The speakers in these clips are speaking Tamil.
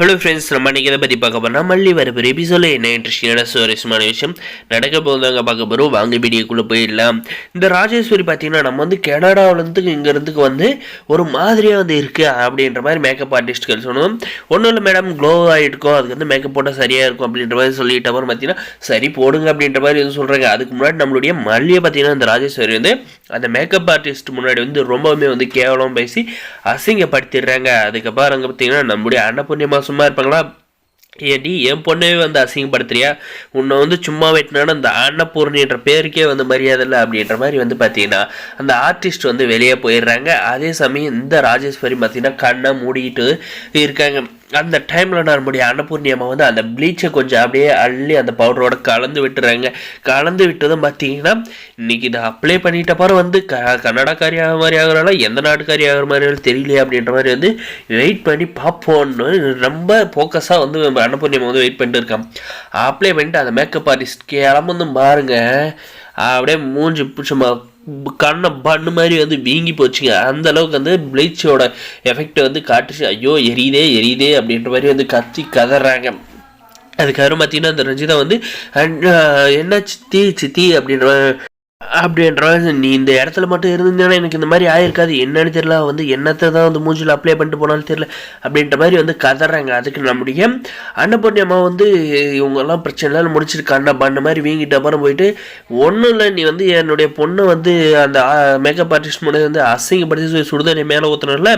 ஹலோ ஃப்ரெண்ட்ஸ், நம்ம இன்றைக்கி எதை பற்றி பார்க்க போகிறோம்னா மல்லி வரப்போகிற எபிசோடில் என்ன இன்ட்ரெஸ்டிங்கான சுவாரஸ்யமான விஷயம் நடக்க போதாங்க பார்க்க போகிறோம். வாங்க வீடியோக்குள்ளே போயிடலாம். இந்த ராஜேஸ்வரி பார்த்தீங்கன்னா நம்ம வந்து கனடாவிலேருந்து இங்கேருந்துக்கு வந்து ஒரு மாதிரியாக வந்து இருக்குது அப்படின்ற மாதிரி மேக்கப் ஆர்டிஸ்ட்கள் சொன்னோம். ஒன்றும் இல்லை மேடம், க்ளோ ஆகிட்டுருக்கோம், அதுக்கு வந்து மேக்கப் போட்டால் சரியாக இருக்கும் அப்படின்ற மாதிரி சொல்லிட்ட அப்புறம் பார்த்தீங்கன்னா சரி போடுங்க அப்படின்ற மாதிரி வந்து சொல்கிறாங்க. அதுக்கு முன்னாடி நம்மளுடைய மல்லியை பார்த்தீங்கன்னா இந்த ராஜேஸ்வரி வந்து அந்த மேக்கப் ஆர்டிஸ்ட் முன்னாடி வந்து ரொம்பவுமே வந்து கேவலம் பேசி அசிங்கப்படுத்திடுறாங்க. அதுக்கப்புறம் அங்கே பார்த்தீங்கன்னா நம்மளுடைய அன்னபூர்ணியமாக சும்மா இருப்பாங்களா, ஏடி என் பொண்ணவே வந்து அசிங்கப்படுத்துறியா, உன்னை வந்து சும்மா வெட்டினாலும் அந்த அன்னபூர்ணின்ற பேருக்கே வந்து மரியாதை இல்லை அப்படின்ற மாதிரி வந்து பார்த்தீங்கன்னா அந்த ஆர்டிஸ்ட் வந்து வெளியே போயிடுறாங்க. அதே சமயம் இந்த ராஜேஸ்வரி பார்த்தீங்கன்னா கண்ணை மூடிக்கிட்டு இருக்காங்க. அந்த டைமில் நம்முடைய அன்னபூர்ணி அம்மா வந்து அந்த ப்ளீச்சை கொஞ்சம் அப்படியே அள்ளி அந்த பவுடரோட கலந்து விட்டுறாங்க. கலந்து விட்டதும் பார்த்தீங்கன்னா இன்றைக்கி இதை அப்ளை பண்ணிட்ட பிறகு வந்து கன்னடக்காரி ஆகிற மாதிரி ஆகிறாலும் எந்த நாட்டுக்காரி ஆகிற மாதிரி தெரியலையே அப்படின்ற மாதிரி வந்து வெயிட் பண்ணி பார்ப்போன்னு ரொம்ப ஃபோக்கஸாக வந்து அன்னபூர்ணி அம்மா வந்து வெயிட் பண்ணிட்டு இருக்கான். அப்ளை பண்ணிட்டு அந்த மேக்கப் ஆர்டிஸ்ட் கிளம்பு பாருங்க, அப்படியே மூஞ்சி சும்மா கண்ணை பண்ணு மாதிரி வந்து வீங்கி போச்சுங்க. அந்த அளவுக்கு வந்து ப்ளீச்சோட எஃபெக்ட் வந்து காட்டுச்சு. ஐயோ எரியுதே அப்படின்ற மாதிரி வந்து கத்தி கதறாங்க. அதுக்கப்புறம் பார்த்தீங்கன்னா அந்த ரஞ்சிதா வந்து என்ன சித்தி அப்படின்ற நீ இந்த இடத்துல மட்டும் இருந்தீங்கன்னா எனக்கு இந்த மாதிரி ஆயிருக்காது, என்னன்னு தெரியல, வந்து என்னத்தை தான் வந்து மூஞ்சில் அப்ளை பண்ணிட்டு போனாலும் தெரியல அப்படின்ற மாதிரி வந்து கதறாங்க. அதுக்கு நம்முடைய அன்னபூர்ணி அம்மா வந்து இவங்கெல்லாம் பிரச்சனை முடிச்சுட்டு கண்ணை பண்ண மாதிரி வீங்கிட்ட அப்புறம் போயிட்டு ஒன்றும் இல்லை, நீ வந்து என்னுடைய பொண்ணை வந்து அந்த மேக்கப் ஆர்டிஸ்ட் முன்னாடி வந்து அசிங்கப்படுத்தி சுடுதண்ணி மேலே ஊற்றுனல,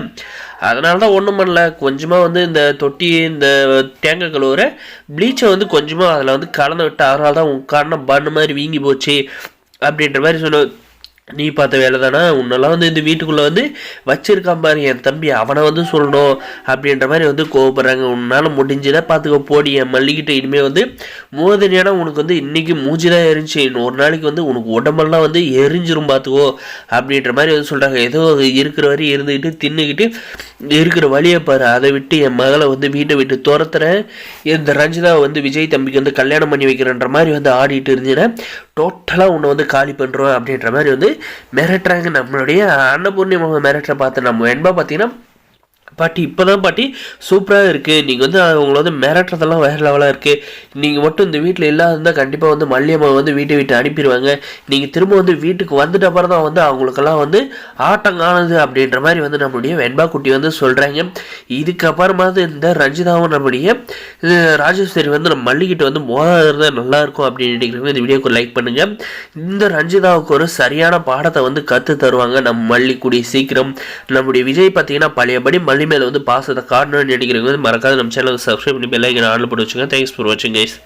அதனால தான் ஒன்றும் பண்ணல, கொஞ்சமாக வந்து இந்த தொட்டி இந்த தேங்காய் கழுவுற ப்ளீச்சை வந்து கொஞ்சமாக அதில் வந்து கலந்து விட்டு அதனால தான் உன் கண்ணை பண்ண மாதிரி வீங்கி போச்சு அப்படின்ற மாதிரி சொன்ன. நீ பார்த்த வேலை தானே, உன்னெல்லாம் வந்து இந்த வீட்டுக்குள்ளே வந்து வச்சிருக்கான் பாரு என் தம்பி, அவனை வந்து சொல்லணும் அப்படின்ற மாதிரி வந்து கோவப்படுறாங்க. உன்னால் முடிஞ்சதை பார்த்துக்க போடி, என் மல்லிக்கிட்ட இனிமேல் வந்து மோதனியானா உனக்கு வந்து இன்றைக்கி மூஞ்சி தான் எரிஞ்சு ஒரு நாளைக்கு வந்து உனக்கு உடம்பெல்லாம் வந்து எரிஞ்சிரும் பார்த்துக்கோ அப்படின்ற மாதிரி வந்து சொல்கிறாங்க. ஏதோ இருக்கிற வரையும் இருந்துக்கிட்டு தின்னுக்கிட்டு இருக்கிற வழியை பாரு, அதை விட்டு என் மகளை வந்து வீட்டை விட்டு துரத்துறேன், இந்த ரஞ்சிதாவை வந்து விஜய் தம்பிக்கு வந்து கல்யாணம் பண்ணி வைக்கிறன்ற மாதிரி வந்து ஆடிட்டு இருந்துச்சுன்னா டோட்டலாக உன்னை வந்து காலி பண்ணுறோம் அப்படின்ற மாதிரி வந்து மிரட்டுறாங்க. நம்மளுடைய அன்னபூர்ணி மிரட்டுற பார்த்து நம்ம வெண்பா பார்த்தீங்கன்னா பாட்டி இப்போ தான் பாட்டி சூப்பராக இருக்குது, நீங்கள் வந்து அவங்கள வந்து மிரட்டுறதெல்லாம் வேறு லெவலாக இருக்குது, நீங்கள் மட்டும் இந்த வீட்டில் இல்லாதிருந்தால் கண்டிப்பாக வந்து மல்லியம்மா வந்து வீட்டை விட்டு அனுப்பிடுவாங்க, நீங்கள் திரும்ப வந்து வீட்டுக்கு வந்துட்ட அப்புறம் தான் வந்து அவங்களுக்கெல்லாம் வந்து ஆட்டம் காணுது அப்படின்ற மாதிரி வந்து நம்மளுடைய வெண்பா குட்டி வந்து சொல்கிறாங்க. இதுக்கப்புறமாவது இந்த ரஞ்சிதாவும் நம்மளுடைய ராஜேஸ்வரி வந்து நம்ம மல்லிகிட்ட வந்து மோதாத நல்லாயிருக்கும் அப்படின்னு நினைக்கிறவங்க இந்த வீடியோக்கு லைக் பண்ணுங்கள். இந்த ரஞ்சிதாவுக்கு ஒரு சரியான பாடத்தை வந்து கற்று தருவாங்க நம்ம மல்லிக்குடி சீக்கிரம். நம்முடைய விஜய் பார்த்தீங்கன்னா பழையபடி மல்லி மேலே வந்து பாசத்தை காட்டணும்னு நினைக்கிறவங்க மறக்காத நம்ம சேனலுக்கு சப்ஸ்கிரைப் பண்ணி பெல் ஐகானை ஆன்ல போட்டு வச்சுங்க. தேங்க்ஸ் ஃபார் வாட்சிங் கைஸ்.